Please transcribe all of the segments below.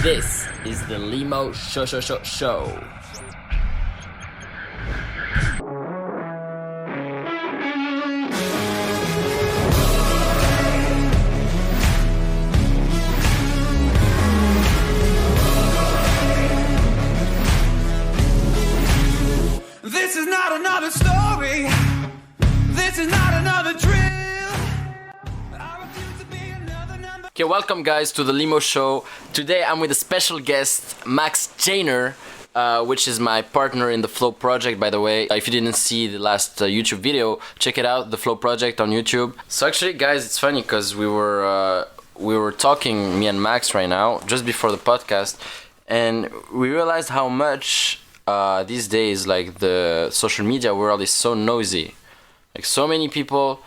This is the Limo Show. This is not another story. This is not another drill. I refuse to be another number. Okay, welcome guys to the Limo Show. Today I'm with a special guest, Max Janer, which is my partner in the Flow project, by the way. If you didn't see the last YouTube video, check it out, the Flow project on YouTube. So actually, guys, it's funny because we were talking, me and Max right now, just before the podcast, and we realized how much these days, like, the social media world is so noisy. Like, so many people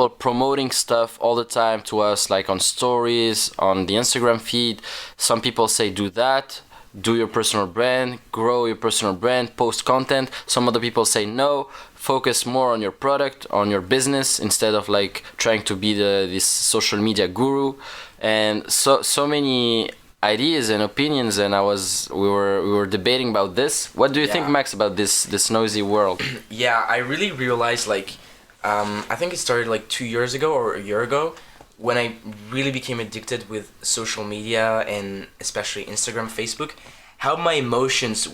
promoting stuff all the time to us, like on stories, on the Instagram feed. Some people say do that, do your personal brand, grow your personal brand, post content. Some other people say no, focus more on your product, on your business, instead of like trying to be this social media guru. And so many ideas and opinions, and we were debating about this. What do you think, Max, about this noisy world? Yeah, I really realized, like, I think it started like 2 years ago or a year ago when I really became addicted with social media and especially Instagram, Facebook, how my emotions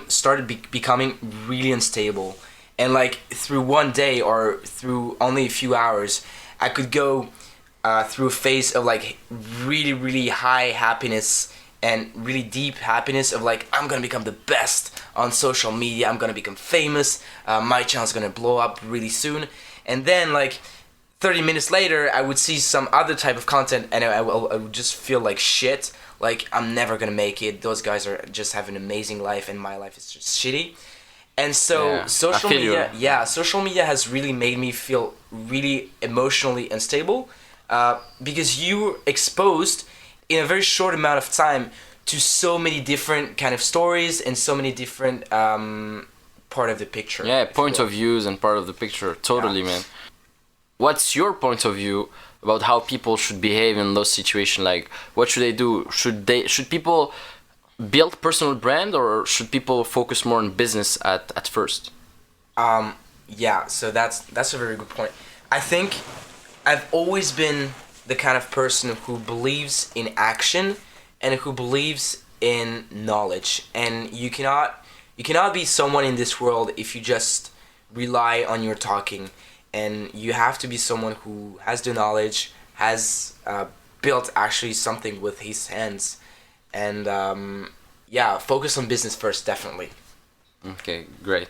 started becoming really unstable. And like through one day or through only a few hours, I could go through a phase of like really, really high happiness and really deep happiness of like, I'm gonna become the best on social media, I'm gonna become famous, my channel's gonna blow up really soon. And then like 30 minutes later, I would see some other type of content and I would just feel like shit, like I'm never gonna make it, those guys are just having an amazing life and my life is just shitty. And so social media has really made me feel really emotionally unstable, because you're exposed in a very short amount of time to so many different kind of stories and so many different part of the picture. Yeah, point of views and part of the picture. Totally, man. What's your point of view about how people should behave in those situations? Like, what should they do? Should people build personal brand, or should people focus more on business at first? Yeah, so that's a very good point. I think I've always been the kind of person who believes in action and who believes in knowledge. And you cannot be someone in this world if you just rely on your talking. And you have to be someone who has the knowledge, has built actually something with his hands. And focus on business first, definitely. Okay, great.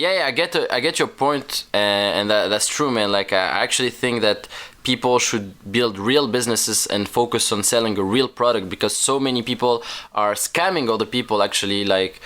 Yeah, I get your point, and that's true, man. Like, I actually think that people should build real businesses and focus on selling a real product, because so many people are scamming other people, actually, like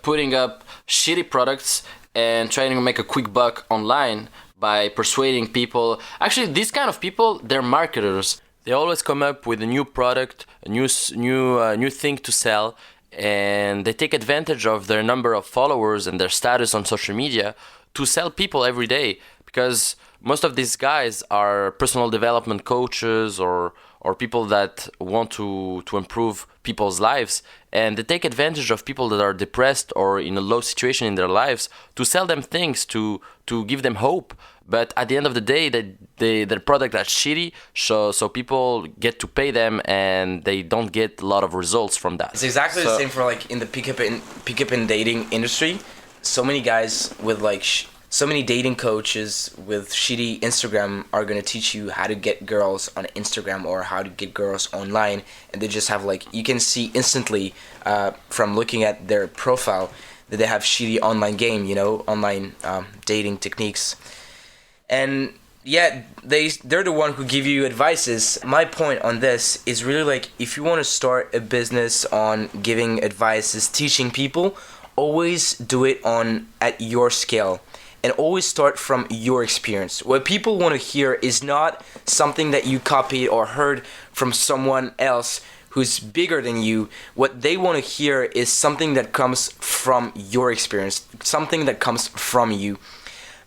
putting up shitty products and trying to make a quick buck online by persuading people. Actually, these kind of people, they're marketers. They always come up with a new product, a new thing to sell, and they take advantage of their number of followers and their status on social media to sell people every day, because most of these guys are personal development coaches or people that want to improve people's lives, and they take advantage of people that are depressed or in a low situation in their lives to sell them things, to give them hope. But at the end of the day, their product is shitty, so people get to pay them and they don't get a lot of results from that. It's exactly the same for like in the pickup and dating industry. So many guys with like so many dating coaches with shitty Instagram are gonna teach you how to get girls on Instagram or how to get girls online, and they just have like, you can see instantly from looking at their profile that they have shitty online game, online dating techniques. And yeah, they're the one who give you advices. My point on this is really like, if you want to start a business on giving advices, teaching people, always do it at your scale. And always start from your experience. What people want to hear is not something that you copied or heard from someone else who's bigger than you. What they want to hear is something that comes from your experience, something that comes from you.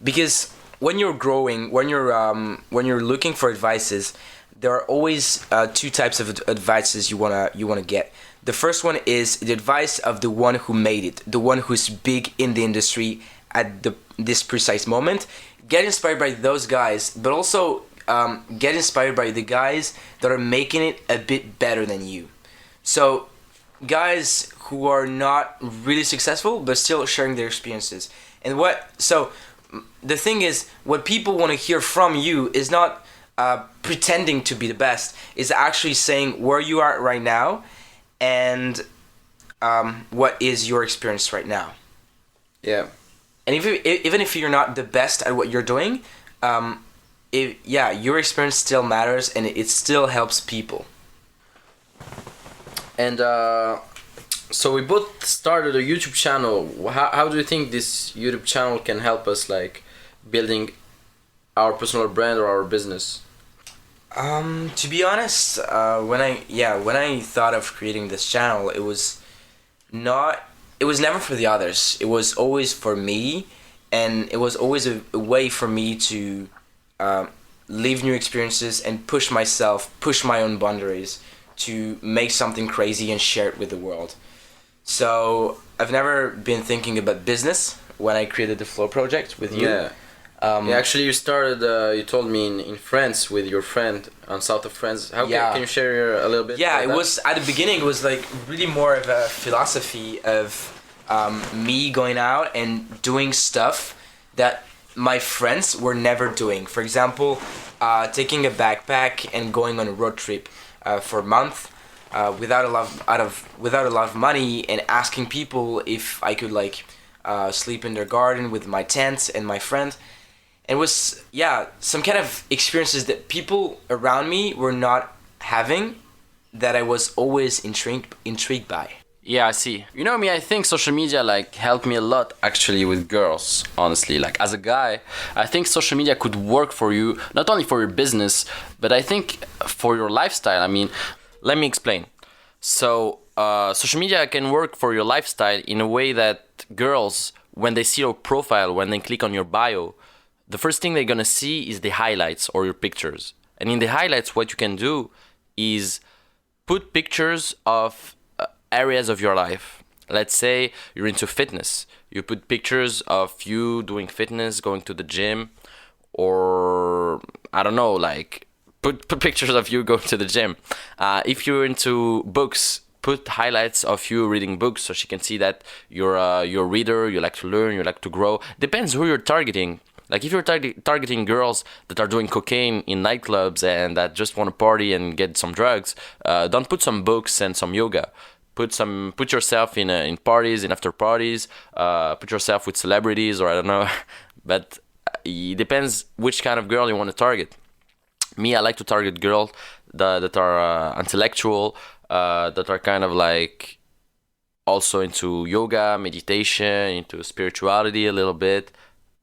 Because when you're growing, when you're looking for advices, there are always two types of advices you wanna get. The first one is the advice of the one who made it, the one who's big in the industry at this precise moment. Get inspired by those guys, but also get inspired by the guys that are making it a bit better than you. So, guys who are not really successful but still sharing their experiences. And the thing is, what people want to hear from you is not pretending to be the best, is actually saying where you are right now and what is your experience right now. Yeah. And even if you're not the best at what you're doing, your experience still matters and it still helps people. And so we both started a YouTube channel. How do you think this YouTube channel can help us, like, building our personal brand or our business? To be honest, when I thought of creating this channel, it was never for the others. It was always for me, and it was always a way for me to live new experiences and push myself, push my own boundaries to make something crazy and share it with the world. So I've never been thinking about business when I created the Flow project with you. Yeah. Actually, you started, you told me, in France with your friend on south of France. Can you share a little bit? Yeah, about that? was at the beginning. It was like really more of a philosophy of me going out and doing stuff that my friends were never doing. For example, taking a backpack and going on a road trip for a month without a lot of money, and asking people if I could sleep in their garden with my tent and my friend. It was some kind of experiences that people around me were not having, that I was always intrigued by. Yeah, I see. You know me, I think social media helped me a lot actually with girls, honestly. Like, as a guy, I think social media could work for you, not only for your business, but I think for your lifestyle. I mean, let me explain. So, social media can work for your lifestyle in a way that girls, when they see your profile, when they click on your bio, the first thing they're gonna see is the highlights or your pictures. And in the highlights, what you can do is put pictures of areas of your life. Let's say you're into fitness. You put pictures of you doing fitness, going to the gym, or I don't know, put pictures of you going to the gym. If you're into books, put highlights of you reading books so she can see that you're a reader, you like to learn, you like to grow. Depends who you're targeting. Like, if you're targeting girls that are doing cocaine in nightclubs and that just want to party and get some drugs, don't put some books and some yoga. Put yourself in parties, in after parties. Put yourself with celebrities, or I don't know. But it depends which kind of girl you want to target. Me, I like to target girls that are intellectual, that are kind of also into yoga, meditation, into spirituality a little bit.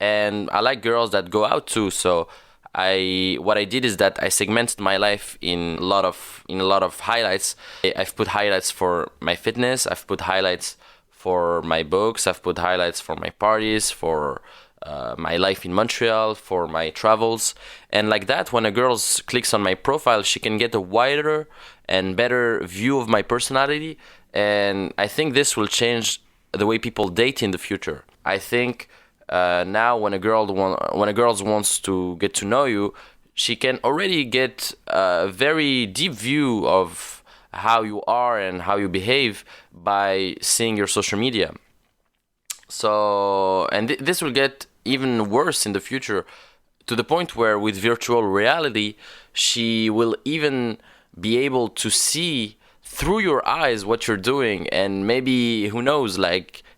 And I like girls that go out too. So what I did is that I segmented my life in a lot of highlights. I've put highlights for my fitness. I've put highlights for my books. I've put highlights for my parties, for my life in Montreal, for my travels. And like that, when a girl clicks on my profile, she can get a wider and better view of my personality. And I think this will change the way people date in the future. I think now when a girl wants to get to know you, she can already get a very deep view of how you are and how you behave by seeing your social media. So, and this will get even worse in the future, to the point where with virtual reality, she will even be able to see through your eyes what you're doing, and maybe, who knows,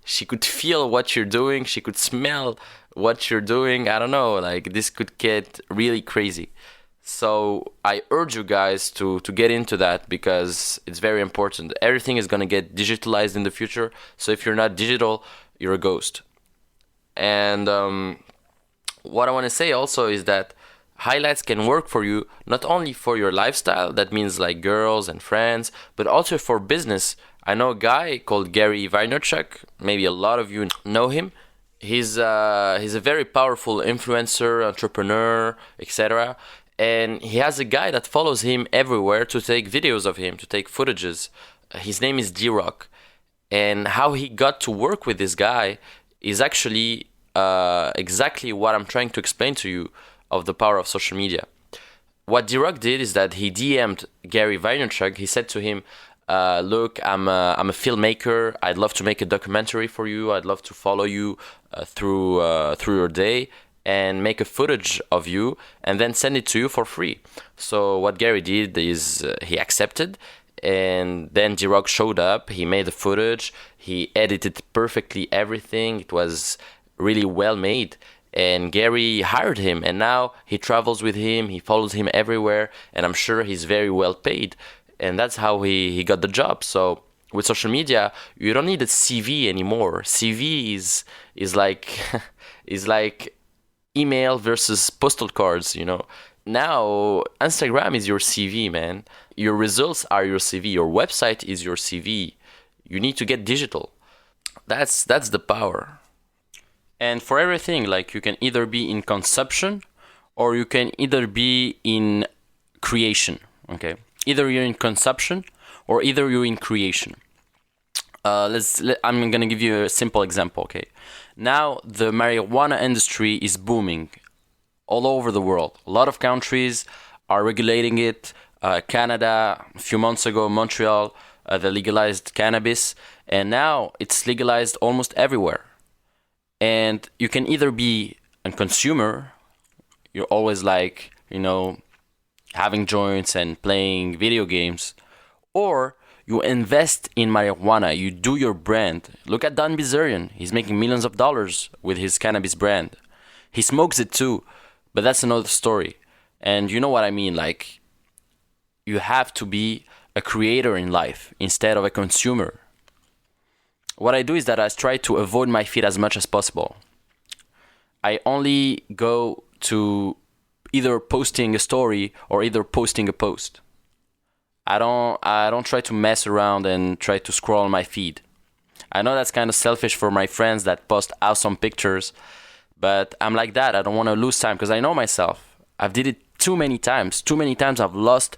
she could feel what you're doing, she could smell what you're doing. I don't know, this could get really crazy. So I urge you guys to get into that, because it's very important. Everything is going to get digitalized in the future. So if you're not digital, you're a ghost. And what I want to say also is that highlights can work for you, not only for your lifestyle, that means girls and friends, but also for business. I know a guy called Gary Vaynerchuk, maybe a lot of you know him. He's a very powerful influencer, entrepreneur, etc. And he has a guy that follows him everywhere to take videos of him, to take footages. His name is D-Rock. And how he got to work with this guy is actually exactly what I'm trying to explain to you of the power of social media. What D-Rock did is that he DM'd Gary Vaynerchuk. He said to him, look, I'm a filmmaker. I'd love to make a documentary for you. I'd love to follow you through your day and make a footage of you and then send it to you for free. So what Gary did is he accepted, and then D-Rock showed up. He made the footage. He edited perfectly everything. It was really well made. And Gary hired him, and now he travels with him. He follows him everywhere, and I'm sure he's very well paid. And that's how he got the job. So with social media, you don't need a CV anymore. CV is like is like email versus postal cards, you know. Now Instagram is your CV, man. Your results are your CV. Your website is your CV. You need to get digital. That's the power. And for everything, like, you can either be in consumption or you can either be in creation. Okay, either you're in consumption or either you're in creation. I'm gonna give you a simple example. Okay, now the marijuana industry is booming all over the world. A lot of countries are regulating it. Canada, a few months ago, Montreal, they legalized cannabis, and now it's legalized almost everywhere. And you can either be a consumer, you're always like, you know, having joints and playing video games, or you invest in marijuana, you do your brand. Look at Don Bizerian, he's making millions of dollars with his cannabis brand. He smokes it too, but that's another story. And you know what I mean, like, you have to be a creator in life instead of a consumer. What I do is that I try to avoid my feed as much as possible. I only go to either posting a story or either posting a post. I don't try to mess around and try to scroll my feed. I know that's kind of selfish for my friends that post awesome pictures, but I'm like that. I don't want to lose time because I know myself. I've did it too many times. Too many times I've lost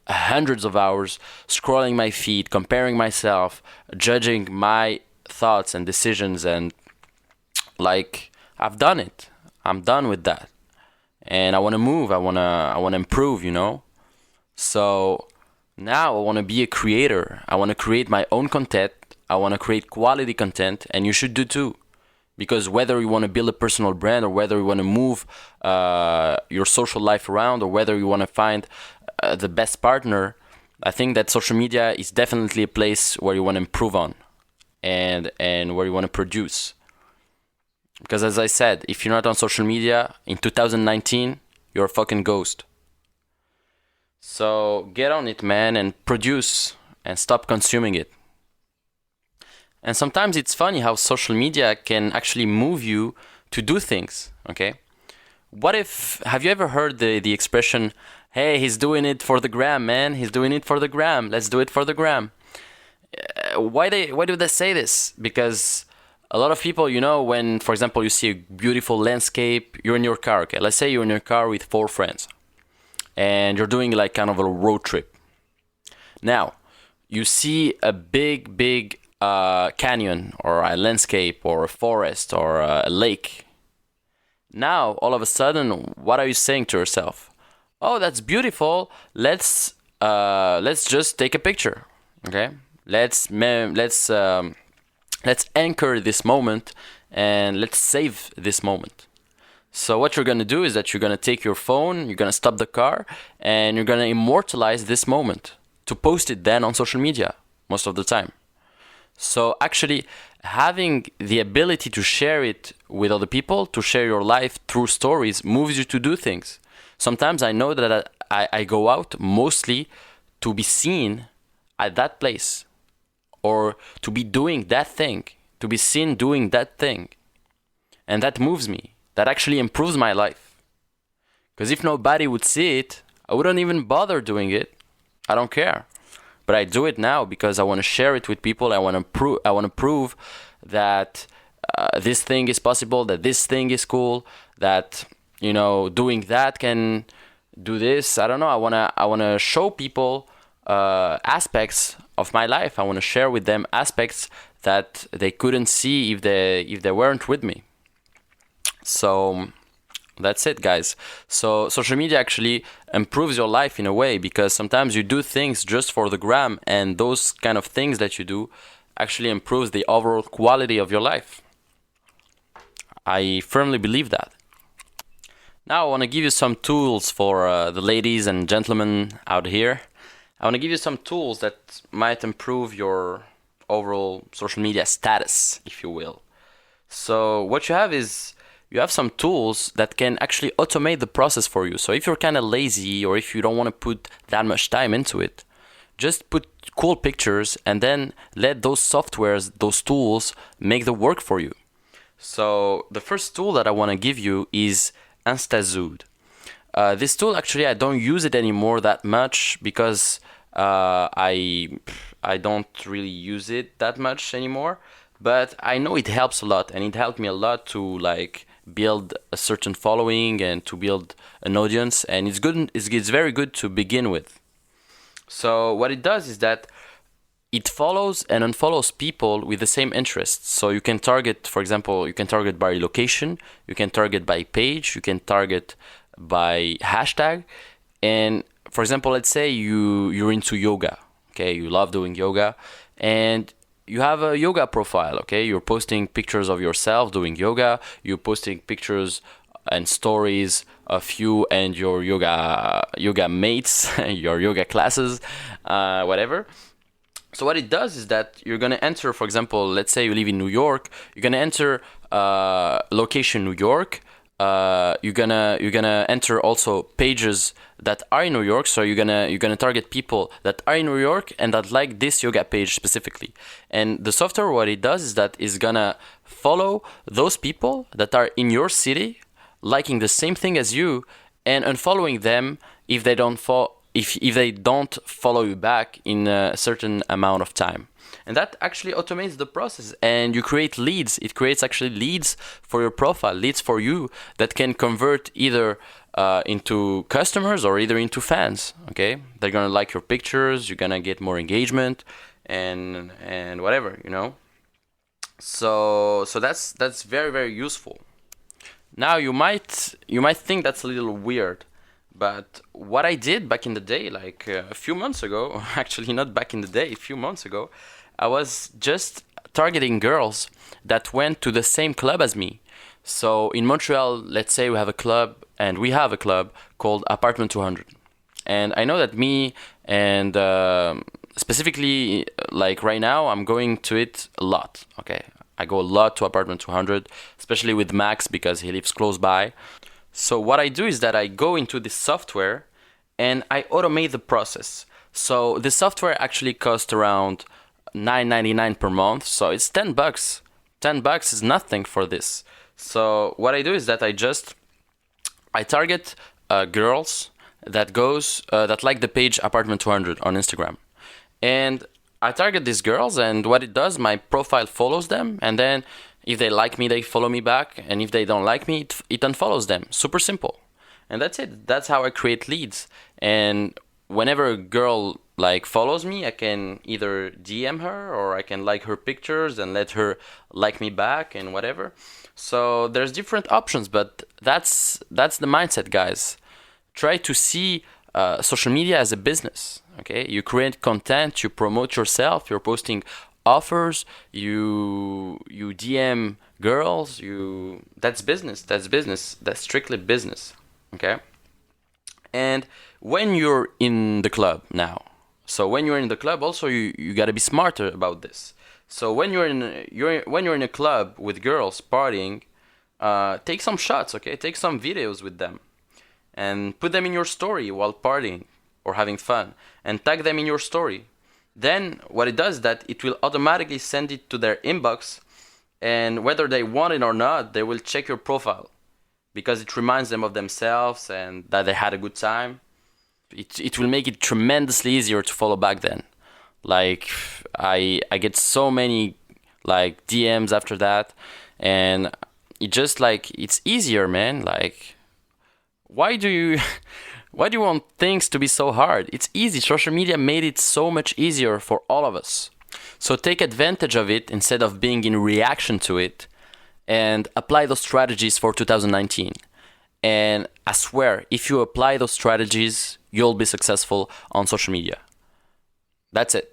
hundreds of hours scrolling my feed, comparing myself, judging my thoughts and decisions, and like, I've done it. I'm done with that. And I want to move. I want to improve, you know? So now I want to be a creator. I want to create my own content. I want to create quality content, and you should do too. Because whether you want to build a personal brand or whether you want to move your social life around or whether you want to find the best partner, I think that social media is definitely a place where you want to improve on and where you want to produce. Because as I said, if you're not on social media in 2019, you're a fucking ghost. So get on it, man, and produce and stop consuming it. And sometimes it's funny how social media can actually move you to do things, okay? Have you ever heard the expression, hey, he's doing it for the gram, man, he's doing it for the gram, let's do it for the gram? Why do they say this? Because a lot of people, you know, when, for example, you see a beautiful landscape, you're in your car, okay? Let's say you're in your car with 4 friends, and you're doing like kind of a road trip. Now, you see a big canyon or a landscape or a forest or a lake. Now, all of a sudden, what are you saying to yourself? Oh, that's beautiful. Let's just take a picture, okay? Let's anchor this moment and let's save this moment. So what you're gonna do is that you're gonna take your phone, you're gonna stop the car, and you're gonna immortalize this moment to post it then on social media most of the time. So actually having the ability to share it with other people, to share your life through stories, moves you to do things. Sometimes I know that I go out mostly to be seen at that place or to be doing that thing, to be seen doing that thing. And that moves me. That actually improves my life. Because if nobody would see it, I wouldn't even bother doing it. I don't care. But I do it now because I want to share it with people. I want to prove that this thing is possible, that this thing is cool, that doing that can do this. I don't know. I wanna show people aspects of my life. I want to share with them aspects that they couldn't see if they weren't with me. So that's it, guys. So social media actually improves your life in a way, because sometimes you do things just for the gram, and those kind of things that you do actually improves the overall quality of your life. I firmly believe that. Now I want to give you some tools for the ladies and gentlemen out here. I want to give you some tools that might improve your overall social media status, if you will. So what you have is, you have some tools that can actually automate the process for you. So if you're kind of lazy, or if you don't want to put that much time into it, just put cool pictures and then let those softwares, those tools, make the work for you. So the first tool that I want to give you is InstaZoom. This tool, actually, I don't use it anymore that much, because I don't really use it that much anymore. But I know it helps a lot, and it helped me a lot to build a certain following and to build an audience. And it's good. It's very good to begin with. So what it does is that it follows and unfollows people with the same interests. So you can target, for example, you can target by location, you can target by page, you can target by hashtag. And for example, let's say you're into yoga, okay? You love doing yoga, and you have a yoga profile, okay? You're posting pictures of yourself doing yoga, you're posting pictures and stories of you and your yoga mates, your yoga classes, whatever. So what it does is that you're gonna enter, for example, let's say you live in New York, you're gonna enter location New York. You're gonna enter also pages that are in New York. So you're gonna target people that are in New York and that like this yoga page specifically. And the software, what it does is that is gonna follow those people that are in your city, liking the same thing as you, and unfollowing them if they don't follow you back in a certain amount of time. And that actually automates the process, and you create leads. It creates actually leads for your profile, leads for you that can convert either into customers or either into fans. Okay, they're gonna like your pictures. You're gonna get more engagement and whatever, So that's very, very useful. Now you might think that's a little weird. But what I did back in the day, like a few months ago, actually not back in the day, a few months ago, I was just targeting girls that went to the same club as me. So in Montreal, let's say we have a club called Apartment 200. And I know that me and specifically, like right now, I'm going to it a lot, okay? I go a lot to Apartment 200, especially with Max because he lives close by. So what I do is that I go into this software and I automate the process. So the software actually costs around $9.99 per month. So it's $10. $10 is nothing for this. So what I do is that I target girls that like the page Apartment 200 on Instagram. And I target these girls, and what it does, my profile follows them, and then if they like me, they follow me back, and if they don't like me, it unfollows them. Super simple. And that's it. That's how I create leads. And whenever a girl follows me, I can either DM her or I can like her pictures and let her like me back and whatever. So there's different options, but that's the mindset, guys. Try to see social media as a business. Okay, you create content, you promote yourself, you're posting offers, you DM girls, that's business. That's strictly business. Okay, and when you're in the club now, so when you're in the club, also you gotta be smarter about this. So when you're in a club with girls partying, take some shots. Okay, take some videos with them, and put them in your story while partying or having fun, and tag them in your story. Then what it does is that it will automatically send it to their inbox, and whether they want it or not, they will check your profile because it reminds them of themselves and that they had a good time. It will make it tremendously easier to follow back then. Like I get so many DMs after that, and it just like it's easier, man. Like, why do you why do you want things to be so hard? It's easy. Social media made it so much easier for all of us. So take advantage of it instead of being in reaction to it, and apply those strategies for 2019. And I swear, if you apply those strategies, you'll be successful on social media. That's it.